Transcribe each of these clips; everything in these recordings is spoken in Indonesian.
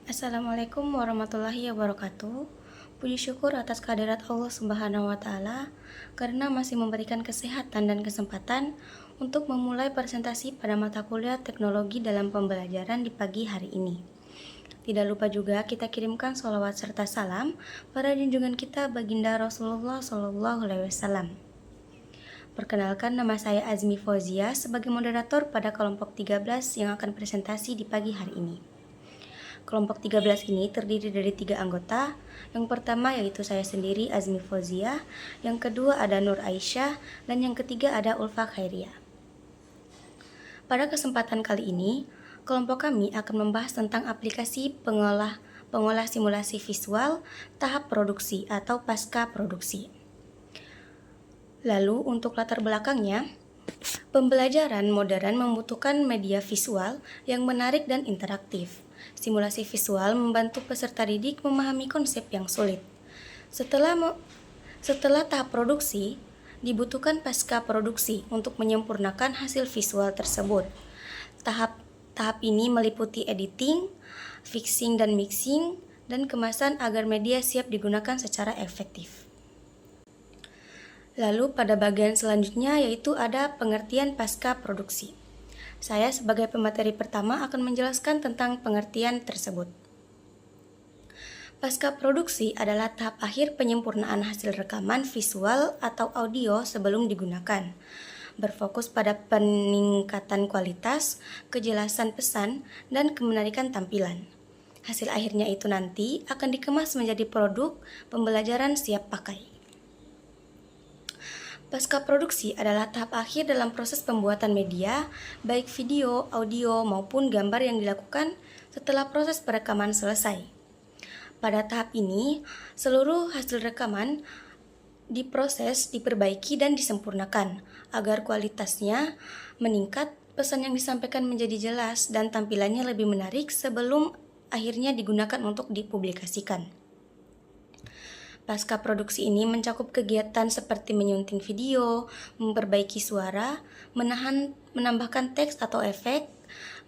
Assalamualaikum warahmatullahi wabarakatuh. Puji syukur atas kehadirat Allah Subhanahu wa Ta'ala karena masih memberikan kesehatan dan kesempatan untuk memulai presentasi pada mata kuliah teknologi dalam pembelajaran di pagi hari ini. Tidak lupa juga kita kirimkan sholawat serta salam pada junjungan kita baginda Rasulullah Shallallahu Alaihi Wasallam. Perkenalkan, nama saya Azmi Fauzia sebagai moderator pada kelompok 13 yang akan presentasi di pagi hari ini. Kelompok 13 ini terdiri dari 3 anggota. Yang pertama yaitu saya sendiri, Azmi Fauzia. Yang kedua ada Nur Aisyah. Dan yang ketiga ada Ulfa Khairia. Pada kesempatan kali ini, kelompok kami akan membahas tentang aplikasi pengolah simulasi visual tahap produksi atau pasca produksi. Lalu untuk latar belakangnya, pembelajaran modern membutuhkan media visual yang menarik dan interaktif. Simulasi visual membantu peserta didik memahami konsep yang sulit. Setelah tahap produksi, dibutuhkan pasca produksi untuk menyempurnakan hasil visual tersebut. Tahap ini meliputi editing, fixing dan mixing, dan kemasan agar media siap digunakan secara efektif. Lalu pada bagian selanjutnya yaitu ada pengertian pasca produksi. Saya sebagai pemateri pertama akan menjelaskan tentang pengertian tersebut. Pasca produksi adalah tahap akhir penyempurnaan hasil rekaman visual atau audio sebelum digunakan. Berfokus pada peningkatan kualitas, kejelasan pesan, dan kemenarikan tampilan. Hasil akhirnya itu nanti akan dikemas menjadi produk pembelajaran siap pakai. Pasca produksi adalah tahap akhir dalam proses pembuatan media, baik video, audio, maupun gambar yang dilakukan setelah proses perekaman selesai. Pada tahap ini, seluruh hasil rekaman diproses, diperbaiki, dan disempurnakan agar kualitasnya meningkat, pesan yang disampaikan menjadi jelas, dan tampilannya lebih menarik sebelum akhirnya digunakan untuk dipublikasikan. Pasca produksi ini mencakup kegiatan seperti menyunting video, memperbaiki suara, menambahkan teks atau efek,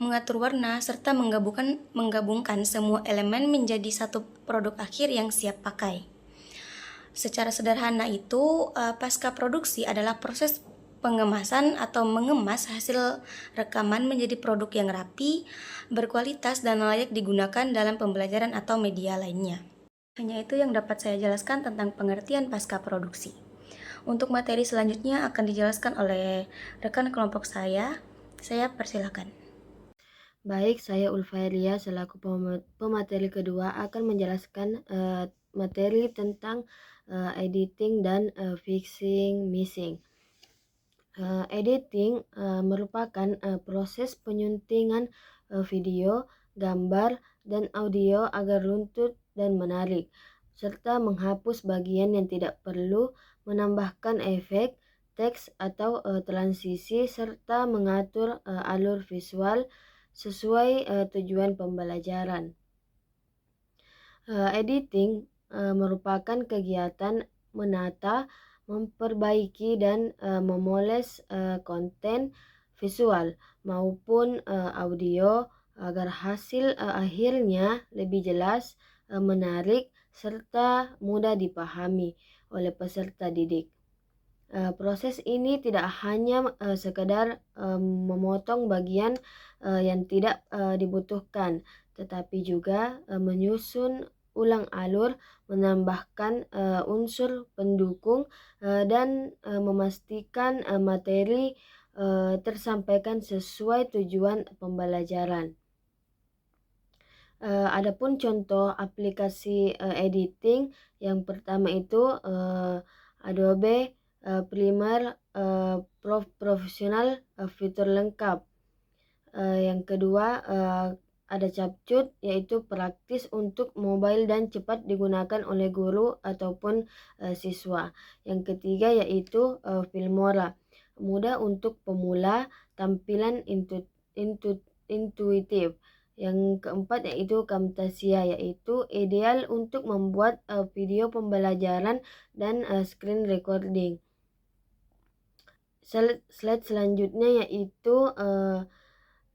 mengatur warna, serta menggabungkan semua elemen menjadi satu produk akhir yang siap pakai. Secara sederhana itu, pasca produksi adalah proses pengemasan atau mengemas hasil rekaman menjadi produk yang rapi, berkualitas, dan layak digunakan dalam pembelajaran atau media lainnya. Hanya itu yang dapat saya jelaskan tentang pengertian pasca produksi. Untuk materi selanjutnya akan dijelaskan oleh rekan kelompok saya. Saya persilakan. Baik, saya Ulfairia selaku pemateri kedua akan menjelaskan materi tentang editing dan fixing missing. Editing merupakan proses penyuntingan video, gambar, dan audio agar runtut dan menarik, serta menghapus bagian yang tidak perlu, menambahkan efek, teks atau transisi, serta mengatur alur visual sesuai tujuan pembelajaran. Editing merupakan kegiatan menata, memperbaiki, dan memoles konten visual maupun audio agar hasil akhirnya lebih jelas, menarik, serta mudah dipahami oleh peserta didik. Proses ini tidak hanya sekadar memotong bagian yang tidak dibutuhkan, tetapi juga menyusun ulang alur, menambahkan unsur pendukung, dan memastikan materi tersampaikan sesuai tujuan pembelajaran. Adapun contoh aplikasi editing, yang pertama itu Adobe Premiere Professional fitur lengkap. Yang kedua ada CapCut, yaitu praktis untuk mobile dan cepat digunakan oleh guru ataupun siswa. Yang ketiga yaitu Filmora, mudah untuk pemula, tampilan intuitif. Yang keempat yaitu Camtasia, yaitu ideal untuk membuat video pembelajaran dan screen recording. Slide selanjutnya yaitu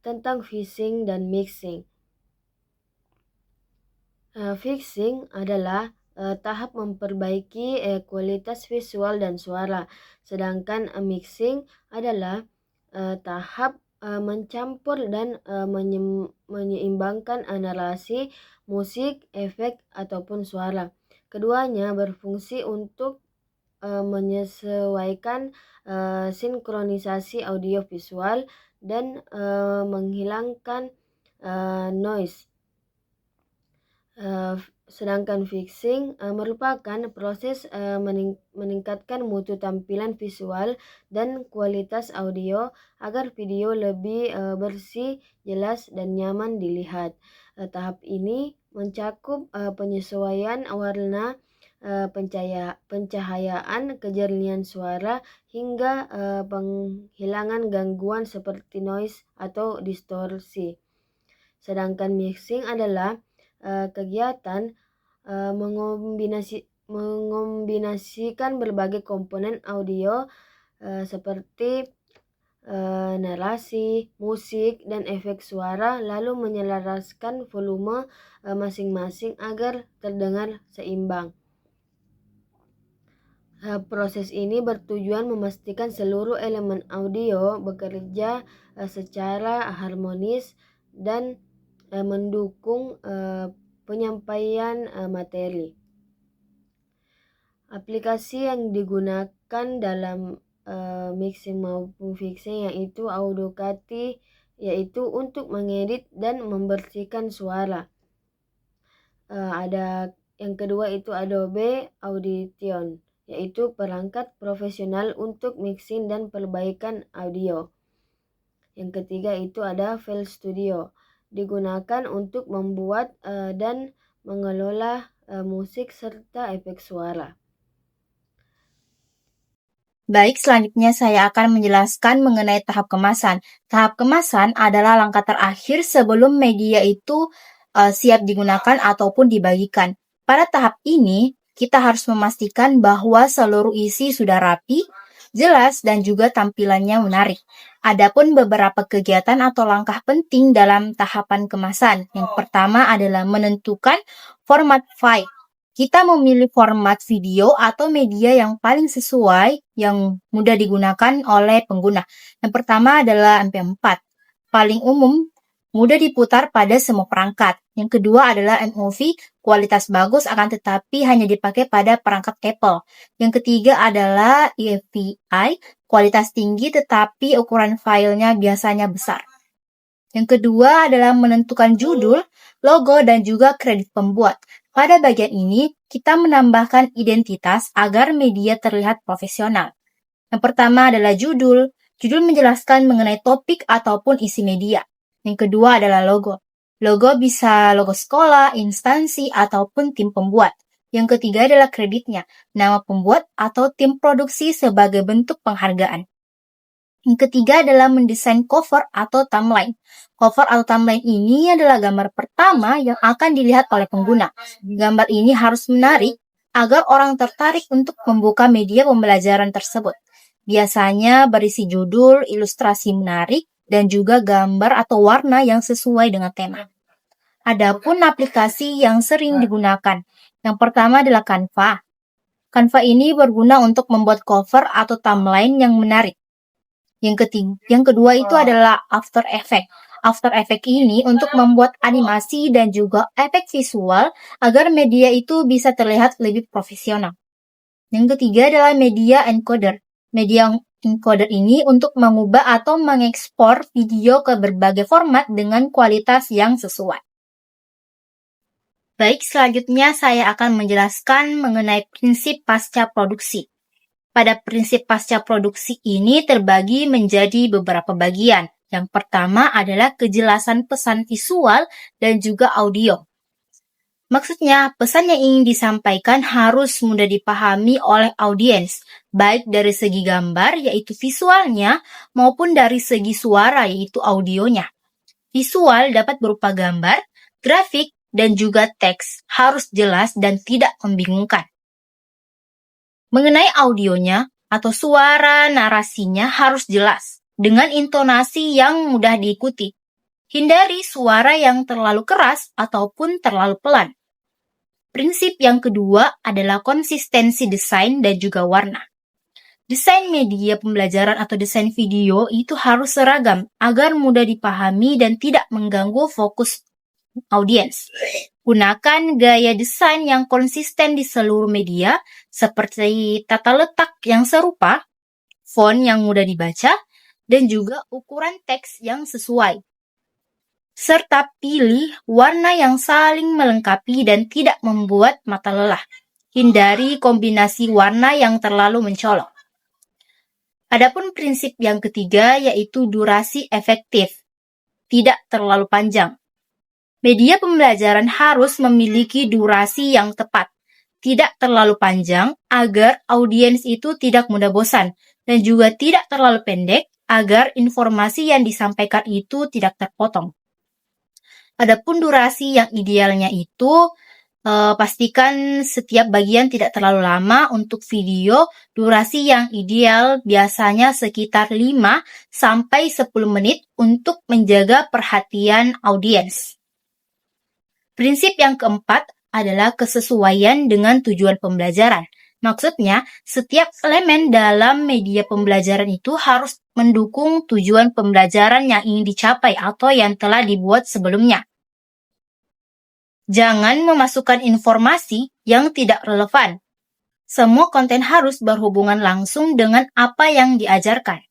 tentang fixing dan mixing. Fixing adalah tahap memperbaiki kualitas visual dan suara, sedangkan mixing adalah tahap mencampur dan menyeimbangkan narasi, musik, efek, ataupun suara. Keduanya berfungsi untuk menyesuaikan sinkronisasi audio visual dan menghilangkan noise. Sedangkan fixing merupakan proses meningkatkan mutu tampilan visual dan kualitas audio agar video lebih bersih, jelas, dan nyaman dilihat. Tahap ini mencakup penyesuaian warna, pencahayaan, kejernihan suara, hingga penghilangan gangguan seperti noise atau distorsi. Sedangkan mixing adalah kegiatan mengombinasikan berbagai komponen audio seperti narasi, musik, dan efek suara, lalu menyelaraskan volume masing-masing agar terdengar seimbang. Proses ini bertujuan memastikan seluruh elemen audio bekerja secara harmonis dan mendukung penyampaian materi. Aplikasi yang digunakan dalam mixing maupun fixing yaitu Audacity, yaitu untuk mengedit dan membersihkan suara. Ada yang kedua itu Adobe Audition, yaitu perangkat profesional untuk mixing dan perbaikan audio. Yang ketiga itu ada FL Studio, digunakan untuk membuat dan mengelola musik serta efek suara. Baik, selanjutnya saya akan menjelaskan mengenai tahap kemasan. Tahap kemasan adalah langkah terakhir sebelum media itu siap digunakan ataupun dibagikan. Pada tahap ini, kita harus memastikan bahwa seluruh isi sudah rapi, jelas, dan juga tampilannya menarik. Adapun beberapa kegiatan atau langkah penting dalam tahapan kemasan. Yang pertama adalah menentukan format file. Kita memilih format video atau media yang paling sesuai, yang mudah digunakan oleh pengguna. Yang pertama adalah MP4. Paling umum, mudah diputar pada semua perangkat. Yang kedua adalah MOV, kualitas bagus akan tetapi hanya dipakai pada perangkat Apple. Yang ketiga adalah EFI, kualitas tinggi tetapi ukuran filenya biasanya besar. Yang kedua adalah menentukan judul, logo, dan juga kredit pembuat. Pada bagian ini, kita menambahkan identitas agar media terlihat profesional. Yang pertama adalah judul. Judul menjelaskan mengenai topik ataupun isi media. Yang kedua adalah logo. Logo bisa logo sekolah, instansi, ataupun tim pembuat. Yang ketiga adalah kreditnya, nama pembuat atau tim produksi sebagai bentuk penghargaan. Yang ketiga adalah mendesain cover atau thumbnail. Cover atau thumbnail ini adalah gambar pertama yang akan dilihat oleh pengguna. Gambar ini harus menarik agar orang tertarik untuk membuka media pembelajaran tersebut. Biasanya berisi judul, ilustrasi menarik, dan juga gambar atau warna yang sesuai dengan tema. Adapun aplikasi yang sering digunakan. Yang pertama adalah Canva. Canva ini berguna untuk membuat cover atau thumbnail yang menarik. Yang kedua itu adalah After Effects. After Effects ini untuk membuat animasi dan juga efek visual agar media itu bisa terlihat lebih profesional. Yang ketiga adalah Media Encoder. Media Encoder ini untuk mengubah atau mengekspor video ke berbagai format dengan kualitas yang sesuai. Baik, selanjutnya saya akan menjelaskan mengenai prinsip pasca produksi. Pada prinsip pasca produksi ini terbagi menjadi beberapa bagian. Yang pertama adalah kejelasan pesan visual dan juga audio. Maksudnya, pesan yang ingin disampaikan harus mudah dipahami oleh audiens, baik dari segi gambar, yaitu visualnya, maupun dari segi suara, yaitu audionya. Visual dapat berupa gambar, grafik, dan juga teks, harus jelas dan tidak membingungkan. Mengenai audionya atau suara narasinya harus jelas, dengan intonasi yang mudah diikuti. Hindari suara yang terlalu keras ataupun terlalu pelan. Prinsip yang kedua adalah konsistensi desain dan juga warna. Desain media pembelajaran atau desain video itu harus seragam agar mudah dipahami dan tidak mengganggu fokus audiens. Gunakan gaya desain yang konsisten di seluruh media, seperti tata letak yang serupa, font yang mudah dibaca, dan juga ukuran teks yang sesuai. Serta pilih warna yang saling melengkapi dan tidak membuat mata lelah. Hindari kombinasi warna yang terlalu mencolok. Adapun prinsip yang ketiga yaitu durasi efektif, tidak terlalu panjang. Media pembelajaran harus memiliki durasi yang tepat, tidak terlalu panjang agar audiens itu tidak mudah bosan, dan juga tidak terlalu pendek agar informasi yang disampaikan itu tidak terpotong. Adapun durasi yang idealnya itu pastikan setiap bagian tidak terlalu lama. Untuk video, durasi yang ideal biasanya sekitar 5-10 menit untuk menjaga perhatian audiens. Prinsip yang keempat adalah kesesuaian dengan tujuan pembelajaran. Maksudnya, setiap elemen dalam media pembelajaran itu harus mendukung tujuan pembelajaran yang ingin dicapai atau yang telah dibuat sebelumnya. Jangan memasukkan informasi yang tidak relevan. Semua konten harus berhubungan langsung dengan apa yang diajarkan.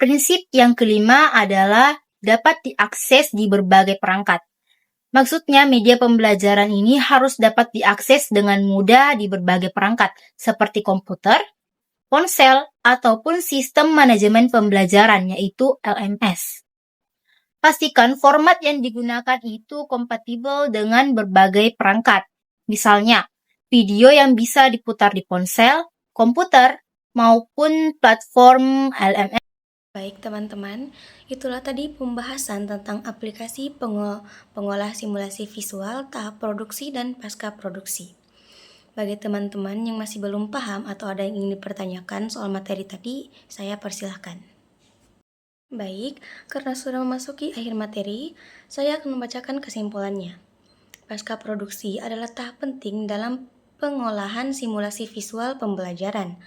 Prinsip yang kelima adalah dapat diakses di berbagai perangkat. Maksudnya, media pembelajaran ini harus dapat diakses dengan mudah di berbagai perangkat, seperti komputer, ponsel, ataupun sistem manajemen pembelajaran, yaitu LMS. Pastikan format yang digunakan itu kompatibel dengan berbagai perangkat. Misalnya, video yang bisa diputar di ponsel, komputer, maupun platform LMS. Baik teman-teman, itulah tadi pembahasan tentang aplikasi pengolah simulasi visual tahap produksi dan pasca produksi. Bagi teman-teman yang masih belum paham atau ada yang ingin dipertanyakan soal materi tadi, saya persilahkan. Baik, karena sudah memasuki akhir materi, saya akan membacakan kesimpulannya. Pasca produksi adalah tahap penting dalam pengolahan simulasi visual pembelajaran,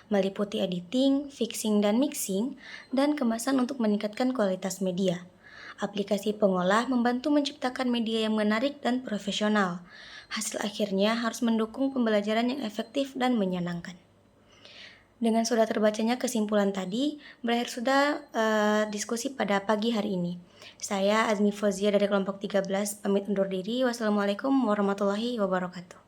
meliputi editing, fixing dan mixing, dan kemasan untuk meningkatkan kualitas media. Aplikasi pengolah membantu menciptakan media yang menarik dan profesional. Hasil akhirnya harus mendukung pembelajaran yang efektif dan menyenangkan. Dengan sudah terbacanya kesimpulan tadi, berakhir sudah diskusi pada pagi hari ini. Saya Azmi Fauzia dari kelompok 13 pamit undur diri. Wassalamualaikum warahmatullahi wabarakatuh.